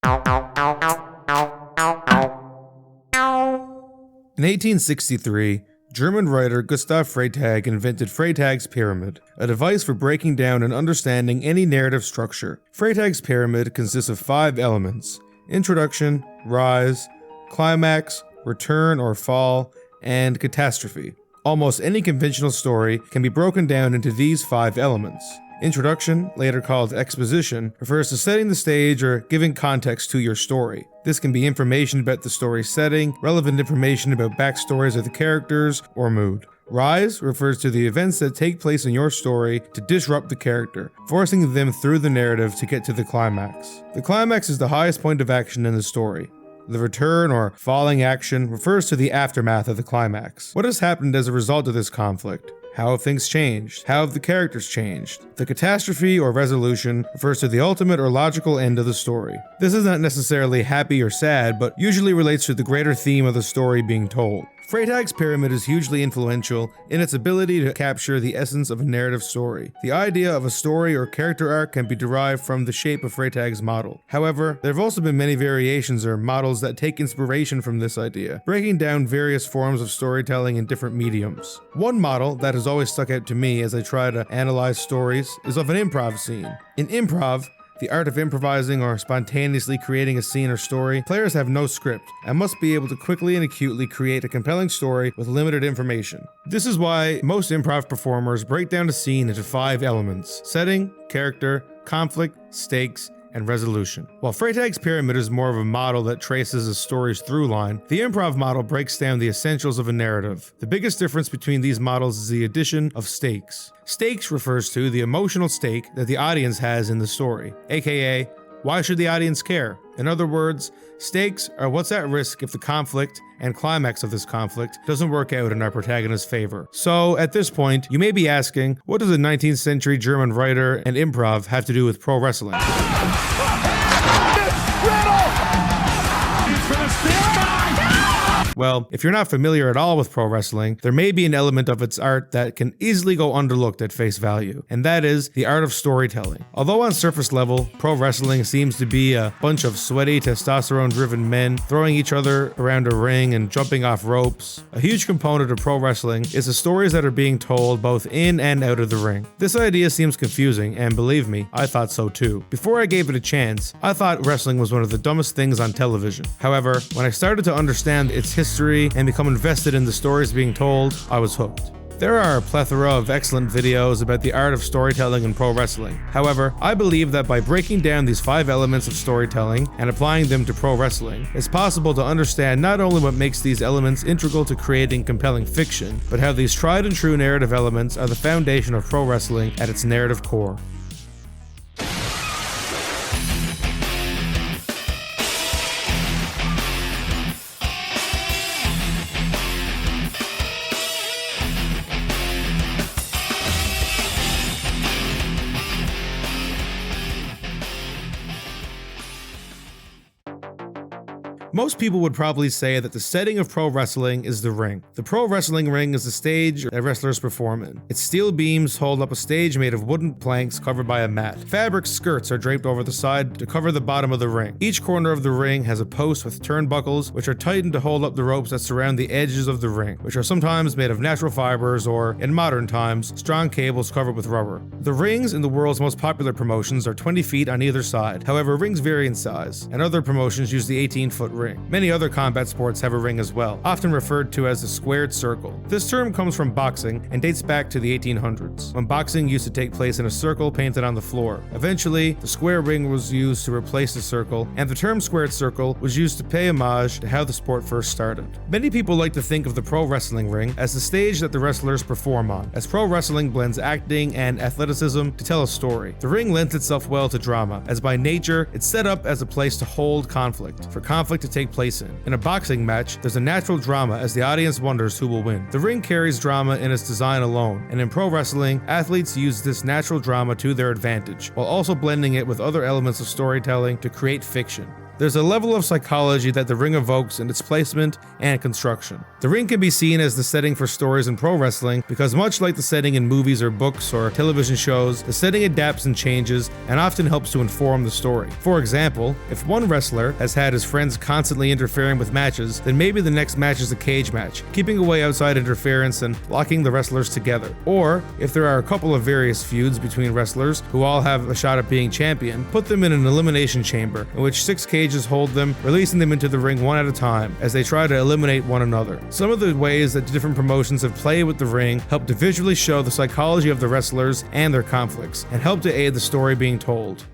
In 1863, German writer Gustav Freytag invented Freytag's pyramid, a device for breaking down and understanding any narrative structure. Freytag's pyramid consists of 5 elements: introduction, rise, climax, return or fall, and catastrophe. Almost any conventional story can be broken down into these 5 elements. Introduction, later called exposition, refers to setting the stage or giving context to your story. This can be information about the story's setting, relevant information about backstories of the characters, or mood. Rise refers to the events that take place in your story to disrupt the character, forcing them through the narrative to get to the climax. The climax is the highest point of action in the story. The return or falling action refers to the aftermath of the climax. What has happened as a result of this conflict? How have things changed? How have the characters changed? The catastrophe or resolution refers to the ultimate or logical end of the story. This is not necessarily happy or sad, but usually relates to the greater theme of the story being told. Freytag's pyramid is hugely influential in its ability to capture the essence of a narrative story. The idea of a story or character arc can be derived from the shape of Freytag's model. However, there have also been many variations or models that take inspiration from this idea, breaking down various forms of storytelling in different mediums. One model that has always stuck out to me as I try to analyze stories is of an improv scene. In improv, the art of improvising or spontaneously creating a scene or story, players have no script and must be able to quickly and acutely create a compelling story with limited information. This is why most improv performers break down a scene into 5 elements: setting, character, conflict, stakes, and resolution. While Freytag's pyramid is more of a model that traces a story's through line, the improv model breaks down the essentials of a narrative. The biggest difference between these models is the addition of stakes. Stakes refers to the emotional stake that the audience has in the story, aka, why should the audience care? In other words, stakes are what's at risk if the conflict and climax of this conflict doesn't work out in our protagonist's favor. So, at this point, you may be asking, what does a 19th century German writer and improv have to do with pro wrestling? Well, if you're not familiar at all with pro wrestling, there may be an element of its art that can easily go underlooked at face value, and that is the art of storytelling. Although on surface level, pro wrestling seems to be a bunch of sweaty, testosterone-driven men throwing each other around a ring and jumping off ropes, a huge component of pro wrestling is the stories that are being told both in and out of the ring. This idea seems confusing, and believe me, I thought so too. Before I gave it a chance, I thought wrestling was one of the dumbest things on television. However, when I started to understand its history and become invested in the stories being told, I was hooked. There are a plethora of excellent videos about the art of storytelling in pro wrestling. However, I believe that by breaking down these 5 elements of storytelling and applying them to pro wrestling, it's possible to understand not only what makes these elements integral to creating compelling fiction, but how these tried and true narrative elements are the foundation of pro wrestling at its narrative core. Most people would probably say that the setting of pro wrestling is the ring. The pro wrestling ring is the stage that wrestlers perform in. Its steel beams hold up a stage made of wooden planks covered by a mat. Fabric skirts are draped over the side to cover the bottom of the ring. Each corner of the ring has a post with turnbuckles, which are tightened to hold up the ropes that surround the edges of the ring, which are sometimes made of natural fibers or, in modern times, strong cables covered with rubber. The rings in the world's most popular promotions are 20 feet on either side. However, rings vary in size, and other promotions use the 18-foot ring. Many other combat sports have a ring as well, often referred to as a squared circle. This term comes from boxing and dates back to the 1800s, when boxing used to take place in a circle painted on the floor. Eventually, the square ring was used to replace the circle, and the term squared circle was used to pay homage to how the sport first started. Many people like to think of the pro wrestling ring as the stage that the wrestlers perform on, as pro wrestling blends acting and athleticism to tell a story. The ring lends itself well to drama, as by nature, it's set up as a place to hold conflict, for conflict to take place in. In a boxing match, there's a natural drama as the audience wonders who will win. The ring carries drama in its design alone, and in pro wrestling, athletes use this natural drama to their advantage, while also blending it with other elements of storytelling to create fiction. There's a level of psychology that the ring evokes in its placement and construction. The ring can be seen as the setting for stories in pro wrestling because much like the setting in movies or books or television shows, the setting adapts and changes and often helps to inform the story. For example, if one wrestler has had his friends constantly interfering with matches, then maybe the next match is a cage match, keeping away outside interference and locking the wrestlers together. Or, if there are a couple of various feuds between wrestlers who all have a shot at being champion, put them in an elimination chamber in which 6 cages hold them, releasing them into the ring one at a time as they try to eliminate one another. Some of the ways that different promotions have played with the ring help to visually show the psychology of the wrestlers and their conflicts, and help to aid the story being told.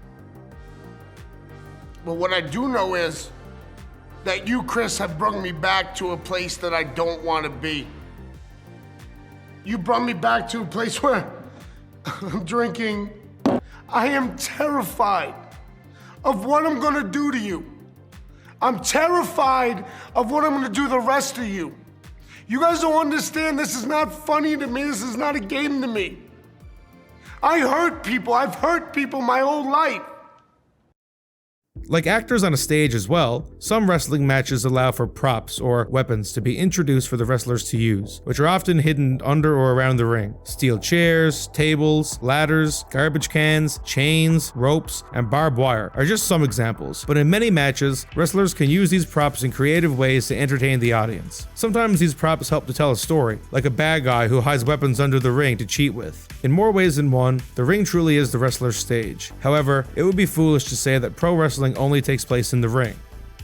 But what I do know is that you, Chris, have brought me back to a place that I don't want to be. You brought me back to a place where I'm drinking. I am terrified of what I'm gonna do to you. I'm terrified of what I'm gonna do the rest of you. You guys don't understand, this is not funny to me, this is not a game to me. I hurt people, I've hurt people my whole life. Like actors on a stage as well, some wrestling matches allow for props or weapons to be introduced for the wrestlers to use, which are often hidden under or around the ring. Steel chairs, tables, ladders, garbage cans, chains, ropes, and barbed wire are just some examples, but in many matches, wrestlers can use these props in creative ways to entertain the audience. Sometimes these props help to tell a story, like a bad guy who hides weapons under the ring to cheat with. In more ways than one, the ring truly is the wrestler's stage. However, it would be foolish to say that pro wrestling only takes place in the ring.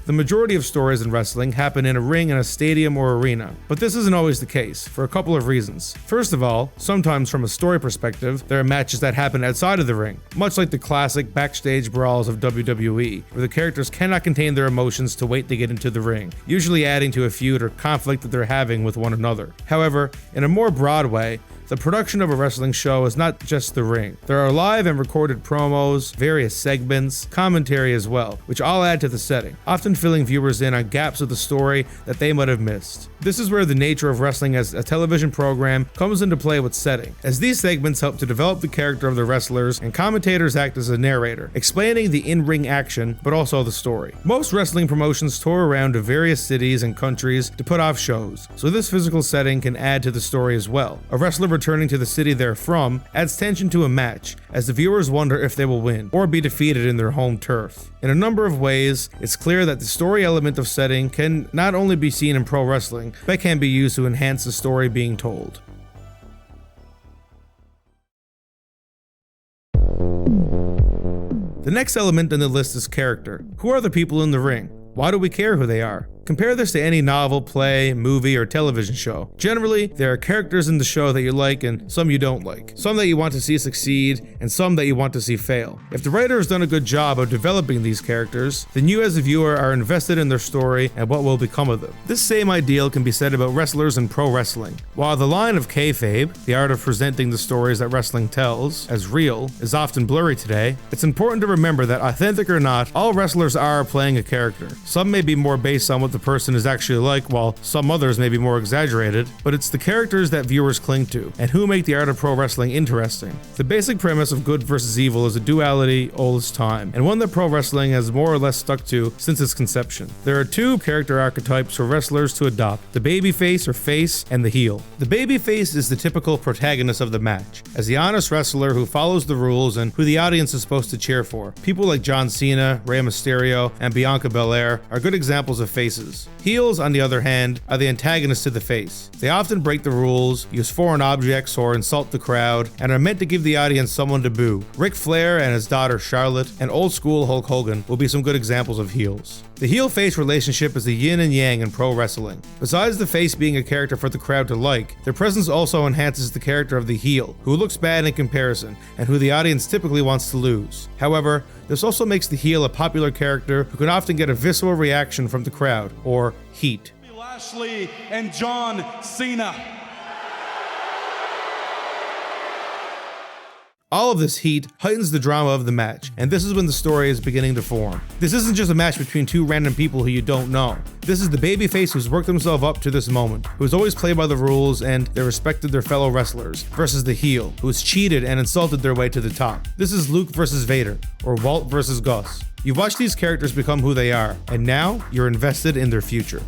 The majority of stories in wrestling happen in a ring in a stadium or arena, but this isn't always the case, for a couple of reasons. First of all, sometimes from a story perspective, there are matches that happen outside of the ring, much like the classic backstage brawls of WWE, where the characters cannot contain their emotions to wait to get into the ring, usually adding to a feud or conflict that they're having with one another. However, in a more broad way, the production of a wrestling show is not just the ring. There are live and recorded promos, various segments, commentary as well, which all add to the setting, often filling viewers in on gaps of the story that they might have missed. This is where the nature of wrestling as a television program comes into play with setting, as these segments help to develop the character of the wrestlers and commentators act as a narrator, explaining the in-ring action, but also the story. Most wrestling promotions tour around to various cities and countries to put off shows, so this physical setting can add to the story as well. A wrestler returning to the city they're from adds tension to a match, as the viewers wonder if they will win, or be defeated in their home turf. In a number of ways, it's clear that the story element of setting can not only be seen in pro wrestling, but can be used to enhance the story being told. The next element on the list is character. Who are the people in the ring? Why do we care who they are? Compare this to any novel, play, movie, or television show. Generally, there are characters in the show that you like and some you don't like. Some that you want to see succeed and some that you want to see fail. If the writer has done a good job of developing these characters, then you as a viewer are invested in their story and what will become of them. This same ideal can be said about wrestlers in pro wrestling. While the line of kayfabe, the art of presenting the stories that wrestling tells, as real, is often blurry today, it's important to remember that authentic or not, all wrestlers are playing a character. Some may be more based on what the person is actually like, while some others may be more exaggerated, but it's the characters that viewers cling to, and who make the art of pro wrestling interesting. The basic premise of good versus evil is a duality old as time, and one that pro wrestling has more or less stuck to since its conception. There are two character archetypes for wrestlers to adopt: the babyface or face, and the heel. The babyface is the typical protagonist of the match, as the honest wrestler who follows the rules and who the audience is supposed to cheer for. People like John Cena, Rey Mysterio, and Bianca Belair are good examples of faces. Heels, on the other hand, are the antagonists to the face. They often break the rules, use foreign objects, or insult the crowd, and are meant to give the audience someone to boo. Ric Flair and his daughter Charlotte, and old school Hulk Hogan will be some good examples of heels. The heel-face relationship is the yin and yang in pro wrestling. Besides the face being a character for the crowd to like, their presence also enhances the character of the heel, who looks bad in comparison, and who the audience typically wants to lose. However, this also makes the heel a popular character who can often get a visceral reaction from the crowd, or heat. Lashley and John Cena. All of this heat heightens the drama of the match, and this is when the story is beginning to form. This isn't just a match between two random people who you don't know. This is the babyface who's worked himself up to this moment, who's always played by the rules and they respected their fellow wrestlers, versus the heel, who's cheated and insulted their way to the top. This is Luke versus Vader, or Walt versus Gus. You've watched these characters become who they are, and now you're invested in their future.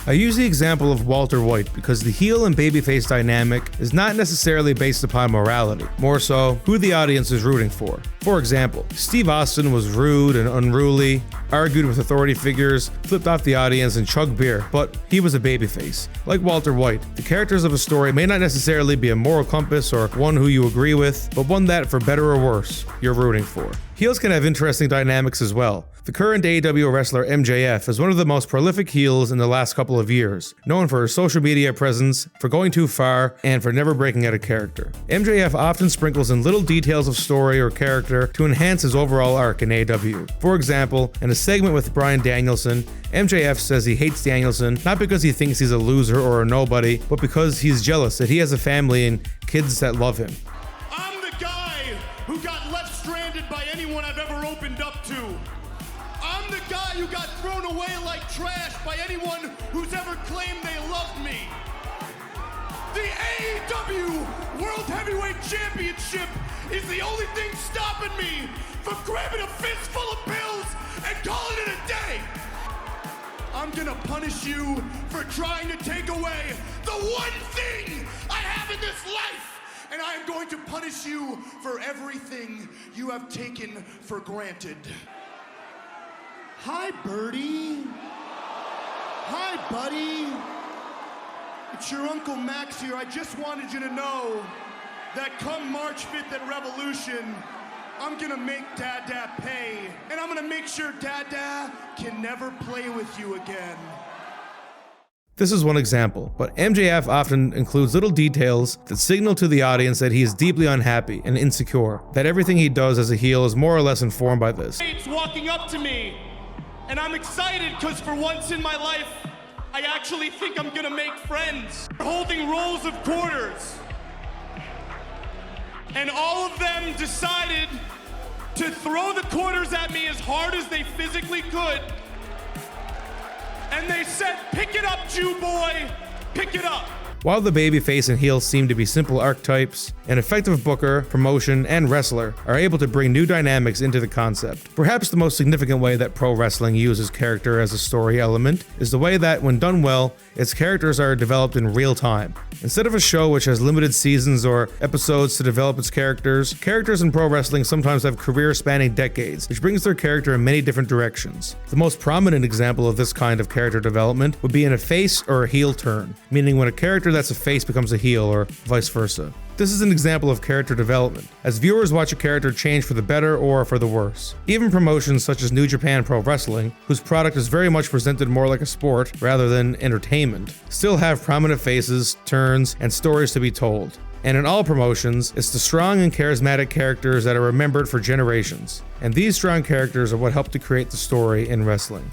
I use the example of Walter White because the heel and babyface dynamic is not necessarily based upon morality, more so who the audience is rooting for. For example, Steve Austin was rude and unruly, argued with authority figures, flipped off the audience, and chugged beer, but he was a babyface. Like Walter White, the characters of a story may not necessarily be a moral compass or one who you agree with, but one that, for better or worse, you're rooting for. Heels can have interesting dynamics as well. The current AEW wrestler MJF is one of the most prolific heels in the last couple of years, known for his social media presence, for going too far, and for never breaking out of character. MJF often sprinkles in little details of story or character to enhance his overall arc in AEW. For example, in a segment with Bryan Danielson, MJF says he hates Danielson not because he thinks he's a loser or a nobody, but because he's jealous that he has a family and kids that love him. I'm the guy who got left stranded by anyone I've ever opened up to. I'm the guy who got thrown away like trash by anyone who's ever claimed they loved me. The AEW World Heavyweight Championship is the only thing stopping me from grabbing a fistful of pills and calling it a day. I'm gonna punish you for trying to take away the one thing I have in this life. And I am going to punish you for everything you have taken for granted. Hi, Birdie. Hi, buddy. It's your Uncle Max here. I just wanted you to know that come March 5th at Revolution, I'm gonna make Dada pay. And I'm gonna make sure Dada can never play with you again. This is one example, but MJF often includes little details that signal to the audience that he is deeply unhappy and insecure, that everything he does as a heel is more or less informed by this. It's walking up to me, and I'm excited because for once in my life, I actually think I'm gonna make friends. They're holding rolls of quarters, and all of them decided to throw the quarters at me as hard as they physically could. And they said, pick it up, Jew boy, pick it up. While the babyface and heel seem to be simple archetypes, an effective booker, promotion, and wrestler are able to bring new dynamics into the concept. Perhaps the most significant way that pro wrestling uses character as a story element is the way that, when done well, its characters are developed in real time. Instead of a show which has limited seasons or episodes to develop its characters, characters in pro wrestling sometimes have careers spanning decades, which brings their character in many different directions. The most prominent example of this kind of character development would be in a face or a heel turn, meaning when a character that's a face becomes a heel, or vice versa. This is an example of character development, as viewers watch a character change for the better or for the worse. Even promotions such as New Japan Pro Wrestling, whose product is very much presented more like a sport rather than entertainment, still have prominent faces, turns, and stories to be told. And in all promotions, it's the strong and charismatic characters that are remembered for generations. And these strong characters are what help to create the story in wrestling.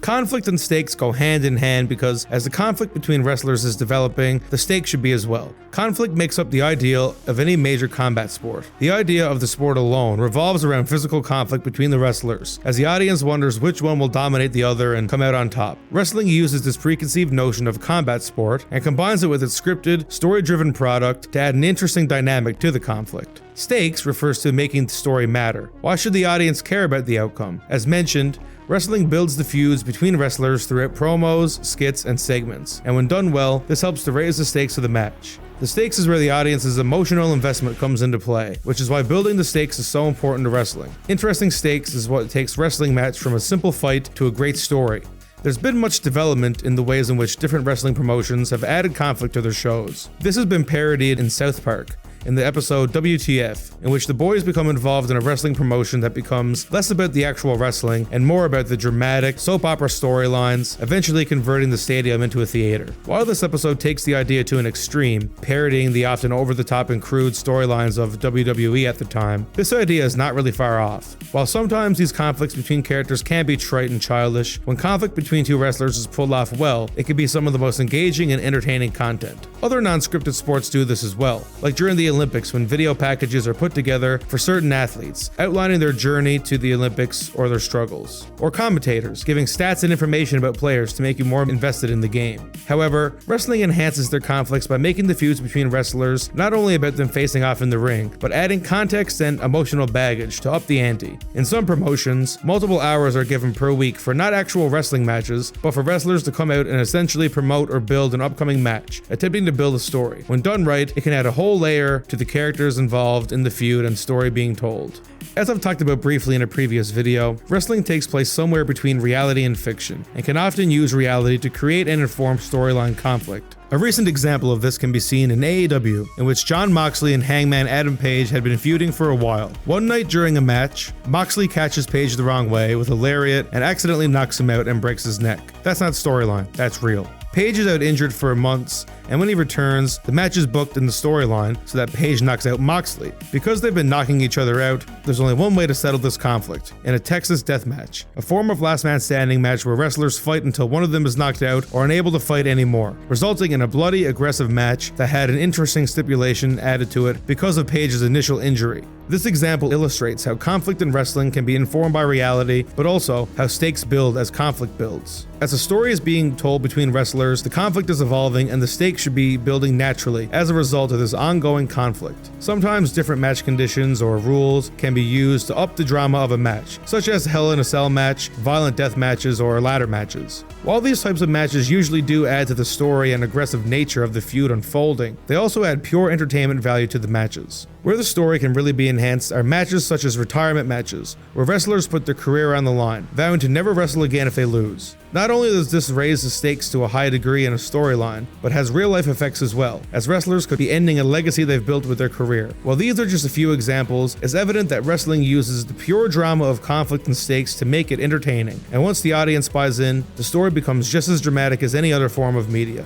Conflict and stakes go hand in hand because as the conflict between wrestlers is developing, the stakes should be as well. Conflict makes up the ideal of any major combat sport. The idea of the sport alone revolves around physical conflict between the wrestlers, as the audience wonders which one will dominate the other and come out on top. Wrestling uses this preconceived notion of combat sport and combines it with its scripted, story-driven product to add an interesting dynamic to the conflict. Stakes refers to making the story matter. Why should the audience care about the outcome? As mentioned, wrestling builds the feuds between wrestlers throughout promos, skits, and segments, and when done well, this helps to raise the stakes of the match. The stakes is where the audience's emotional investment comes into play, which is why building the stakes is so important to wrestling. Interesting stakes is what takes wrestling match from a simple fight to a great story. There's been much development in the ways in which different wrestling promotions have added conflict to their shows. This has been parodied in South Park. in the episode WTF, in which the boys become involved in a wrestling promotion that becomes less about the actual wrestling and more about the dramatic soap opera storylines, eventually converting the stadium into a theater. While this episode takes the idea to an extreme, parodying the often over-the-top and crude storylines of WWE at the time, this idea is not really far off. While sometimes these conflicts between characters can be trite and childish, when conflict between two wrestlers is pulled off well, it can be some of the most engaging and entertaining content. Other non-scripted sports do this as well, like during the Olympics when video packages are put together for certain athletes, outlining their journey to the Olympics or their struggles. Or commentators, giving stats and information about players to make you more invested in the game. However, wrestling enhances their conflicts by making the feuds between wrestlers not only about them facing off in the ring, but adding context and emotional baggage to up the ante. In some promotions, multiple hours are given per week for not actual wrestling matches, but for wrestlers to come out and essentially promote or build an upcoming match, attempting to build a story. When done right, it can add a whole layer to the characters involved in the feud and story being told. As I've talked about briefly in a previous video, wrestling takes place somewhere between reality and fiction, and can often use reality to create and inform storyline conflict. A recent example of this can be seen in AEW, in which Jon Moxley and Hangman Adam Page had been feuding for a while. One night during a match, Moxley catches Page the wrong way with a lariat and accidentally knocks him out and breaks his neck. That's not storyline, that's real. Page is out injured for months, and when he returns, the match is booked in the storyline so that Page knocks out Moxley. Because they've been knocking each other out, there's only one way to settle this conflict, in a Texas death match, a form of last man standing match where wrestlers fight until one of them is knocked out or unable to fight anymore, resulting in a bloody, aggressive match that had an interesting stipulation added to it because of Page's initial injury. This example illustrates how conflict in wrestling can be informed by reality, but also how stakes build as conflict builds. As a story is being told between wrestlers, the conflict is evolving and the stakes should be building naturally as a result of this ongoing conflict. Sometimes different match conditions or rules can be used to up the drama of a match, such as Hell in a Cell match, violent death matches, or ladder matches. While these types of matches usually do add to the story and aggressive nature of the feud unfolding, they also add pure entertainment value to the matches. Where the story can really be enhanced are matches such as retirement matches, where wrestlers put their career on the line, vowing to never wrestle again if they lose. Not only does this raise the stakes to a high degree in a storyline, but has real-life effects as well, as wrestlers could be ending a legacy they've built with their career. While these are just a few examples, it's evident that wrestling uses the pure drama of conflict and stakes to make it entertaining, and once the audience buys in, the story becomes just as dramatic as any other form of media.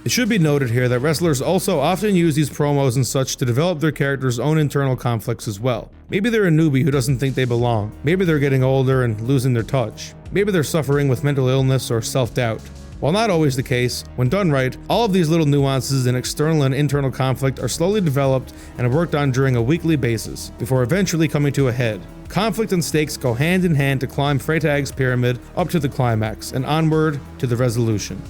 It should be noted here that wrestlers also often use these promos and such to develop their characters' own internal conflicts as well. Maybe they're a newbie who doesn't think they belong. Maybe they're getting older and losing their touch. Maybe they're suffering with mental illness or self-doubt. While not always the case, when done right, all of these little nuances in external and internal conflict are slowly developed and are worked on during a weekly basis, before eventually coming to a head. Conflict and stakes go hand in hand to climb Freytag's pyramid up to the climax, and onward to the resolution.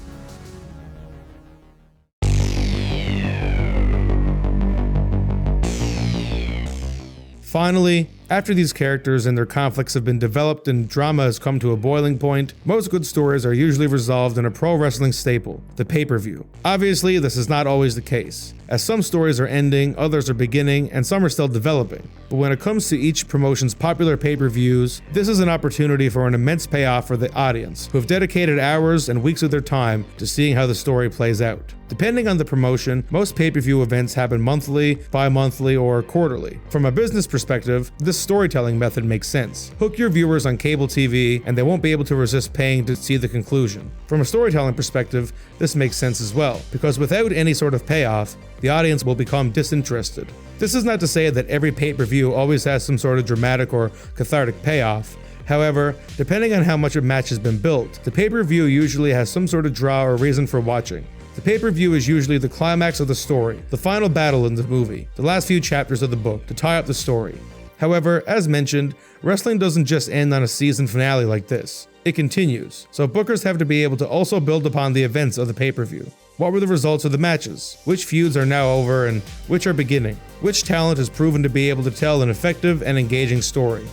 Finally, after these characters and their conflicts have been developed and drama has come to a boiling point, most good stories are usually resolved in a pro wrestling staple, the pay-per-view. Obviously, this is not always the case, as some stories are ending, others are beginning, and some are still developing. But when it comes to each promotion's popular pay-per-views, this is an opportunity for an immense payoff for the audience, who have dedicated hours and weeks of their time to seeing how the story plays out. Depending on the promotion, most pay-per-view events happen monthly, bi-monthly, or quarterly. From a business perspective, this storytelling method makes sense. Hook your viewers on cable TV, and they won't be able to resist paying to see the conclusion. From a storytelling perspective, this makes sense as well, because without any sort of payoff, the audience will become disinterested. This is not to say that every pay-per-view always has some sort of dramatic or cathartic payoff. However, depending on how much a match has been built, the pay-per-view usually has some sort of draw or reason for watching. The pay-per-view is usually the climax of the story, the final battle in the movie, the last few chapters of the book to tie up the story. However, as mentioned, wrestling doesn't just end on a season finale like this. It continues, so bookers have to be able to also build upon the events of the pay-per-view. What were the results of the matches? Which feuds are now over and which are beginning? Which talent has proven to be able to tell an effective and engaging story?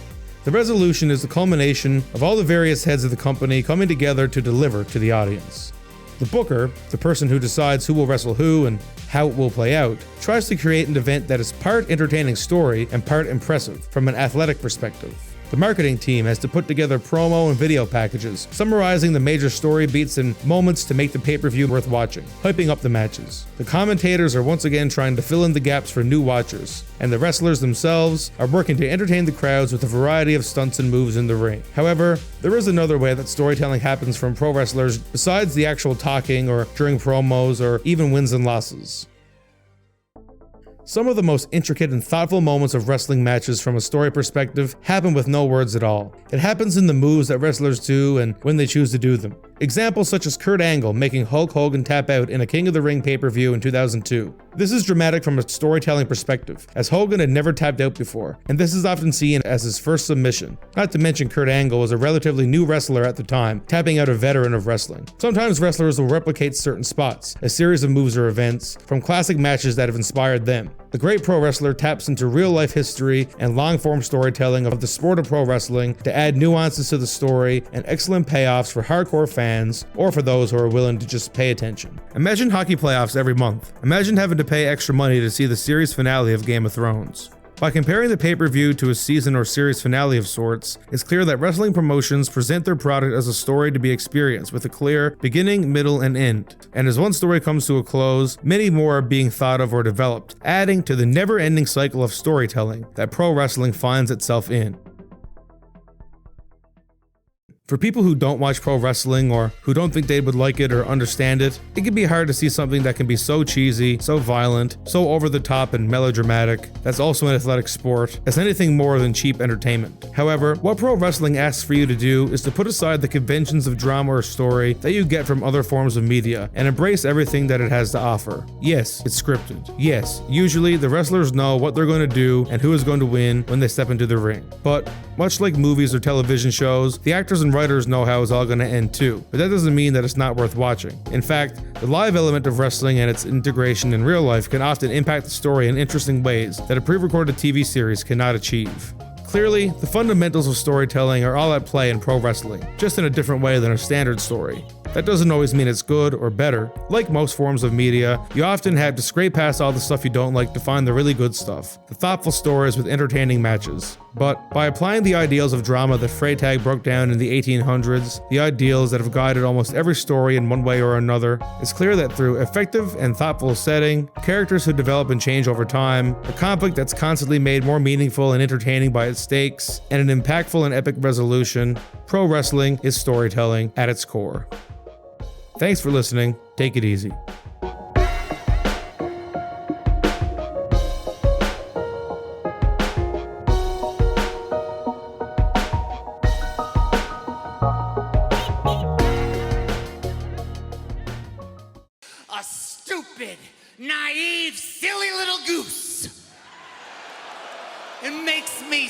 The resolution is the culmination of all the various heads of the company coming together to deliver to the audience. The booker, the person who decides who will wrestle who and how it will play out, tries to create an event that is part entertaining story and part impressive from an athletic perspective. The marketing team has to put together promo and video packages, summarizing the major story beats and moments to make the pay-per-view worth watching, hyping up the matches. The commentators are once again trying to fill in the gaps for new watchers, and the wrestlers themselves are working to entertain the crowds with a variety of stunts and moves in the ring. However, there is another way that storytelling happens from pro wrestlers besides the actual talking or during promos or even wins and losses. Some of the most intricate and thoughtful moments of wrestling matches from a story perspective happen with no words at all. It happens in the moves that wrestlers do and when they choose to do them. Examples such as Kurt Angle making Hulk Hogan tap out in a King of the Ring pay-per-view in 2002. This is dramatic from a storytelling perspective, as Hogan had never tapped out before, and this is often seen as his first submission. Not to mention Kurt Angle was a relatively new wrestler at the time, tapping out a veteran of wrestling. Sometimes wrestlers will replicate certain spots, a series of moves or events, from classic matches that have inspired them. The great pro wrestler taps into real-life history and long-form storytelling of the sport of pro wrestling to add nuances to the story and excellent payoffs for hardcore fans or for those who are willing to just pay attention. Imagine hockey playoffs every month. Imagine having to pay extra money to see the series finale of Game of Thrones. By comparing the pay-per-view to a season or series finale of sorts, it's clear that wrestling promotions present their product as a story to be experienced with a clear beginning, middle, and end. And as one story comes to a close, many more are being thought of or developed, adding to the never-ending cycle of storytelling that pro wrestling finds itself in. For people who don't watch pro wrestling or who don't think they would like it or understand it, it can be hard to see something that can be so cheesy, so violent, so over the top and melodramatic, that's also an athletic sport, as anything more than cheap entertainment. However, what pro wrestling asks for you to do is to put aside the conventions of drama or story that you get from other forms of media and embrace everything that it has to offer. Yes, it's scripted. Yes, usually the wrestlers know what they're going to do and who is going to win when they step into the ring. But much like movies or television shows, the actors and writers know how it's all going to end too, but that doesn't mean that it's not worth watching. In fact, the live element of wrestling and its integration in real life can often impact the story in interesting ways that a pre-recorded TV series cannot achieve. Clearly, the fundamentals of storytelling are all at play in pro wrestling, just in a different way than a standard story. That doesn't always mean it's good or better. Like most forms of media, you often have to scrape past all the stuff you don't like to find the really good stuff, the thoughtful stories with entertaining matches. But by applying the ideals of drama that Freytag broke down in the 1800s, the ideals that have guided almost every story in one way or another, it's clear that through effective and thoughtful setting, characters who develop and change over time, a conflict that's constantly made more meaningful and entertaining by its stakes, and an impactful and epic resolution, pro wrestling is storytelling at its core. Thanks for listening. Take it easy. A stupid, naive, silly little goose. It makes me